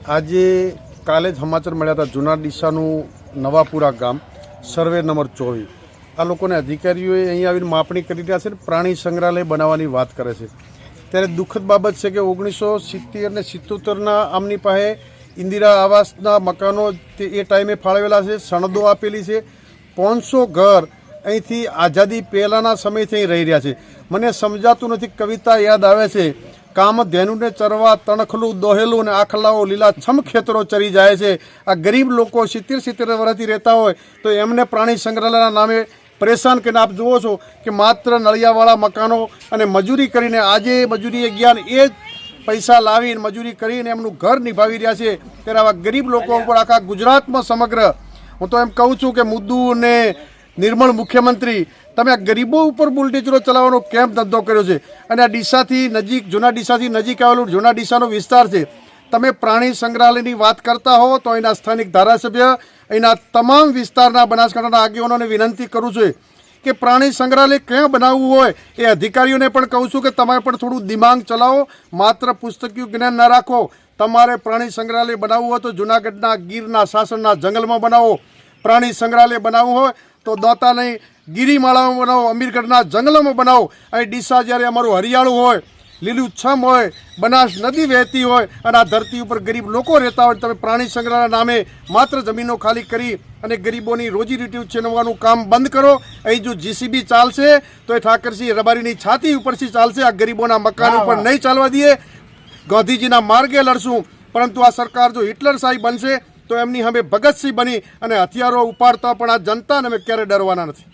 આજે કાલે જ સમાચાર મળ્યા હતા જૂના ડીસાનું નવાપુરા ગામ સર્વે નંબર 24 આ લોકોને અધિકારીઓએ અહીં આવીને માપણી કરી રહ્યા છે, પ્રાણી સંગ્રહાલય બનાવવાની વાત કરે છે। ત્યારે દુઃખદ બાબત છે કે 1970 અને 77ના આમની પાસે ઇન્દિરા આવાસના મકાનો એ ટાઈમે ફાળવેલા છે, સનદો આપેલી છે। 500 ઘર અહીંથી આઝાદી પહેલાંના સમયથી અહીં રહી રહ્યા છે। મને સમજાતું નથી, કવિતા યાદ આવે છે, કામ ધેનુને ચરવા તણખલું દોહેલું ને આખલાઓ લીલા છમ ખેતરો ચરી જાય છે। આ ગરીબ લોકો 70 વર્ષથી રહેતા હોય તો એમને પ્રાણી સંગ્રહાલયના નામે પરેશાન કરીને આપ જુઓ છો કે માત્ર નળિયાવાળા મકાનો અને મજૂરી કરીને આજે મજૂરી જ્ઞાન એ જ પૈસા લાવીને મજૂરી કરીને એમનું ઘર નિભાવી રહ્યા છે। ત્યારે આવા ગરીબ લોકો ઉપર આખા ગુજરાતમાં સમગ્ર હું તો એમ કહું છું કે મુદ્દુ ને નિર્મળ મુખ્યમંત્રી તમે આ ગરીબો ઉપર બુલડોઝરો ચલાવવાનો કેમ ધંધો કર્યો છે? અને આ ડીસાથી નજીક જૂના ડીસાથી નજીક આવેલું જૂના ડીસાનો વિસ્તાર છે, તમે પ્રાણી સંગ્રહાલયની વાત કરતા હો તો અહીંના સ્થાનિક ધારાસભ્ય અહીંના તમામ વિસ્તારના બનાસકાંઠાના આગેવાનોને વિનંતી કરું છું કે પ્રાણી સંગ્રહાલય ક્યાં બનાવવું હોય એ અધિકારીઓને પણ કહું છું કે તમે પણ થોડું દિમાગ ચલાવો, માત્ર પુસ્તકીય જ્ઞાન ન રાખો। તમારે પ્રાણી સંગ્રહાલય બનાવવું હોય તો જૂનાગઢના ગીરના સાસણના જંગલમાં બનાવો, પ્રાણી સંગ્રહાલય બનાવવું હોય તો દોતા નહીં ગિરિમાળામાં બનાવો, અમીરગઢના જંગલોમાં બનાવો। અહીં ડીસા જ્યારે અમારું હરિયાળું હોય, લીલુંછમ હોય, બનાસ નદી વહેતી હોય અને આ ધરતી ઉપર ગરીબ લોકો રહેતા હોય, તમે પ્રાણી સંગ્રહાલય નામે માત્ર જમીનો ખાલી કરી અને ગરીબોની રોજીરોટી છીનવવાનું કામ બંધ કરો। અહીં જો જીસીબી ચાલશે તો એ ઠાકરસિંહ રબારીની છાતી ઉપરથી ચાલશે, આ ગરીબોના મકાન ઉપર નહીં ચાલવા દઈએ। ગાંધીજીના માર્ગે લડશું, પરંતુ આ સરકાર જો હિટલરશાહી બનશે તો એમની સામે ભગતસિંહ બની અને હથિયારો ઉપાડતા પણ આ જનતાને અમે ક્યારે ડરવાના નથી।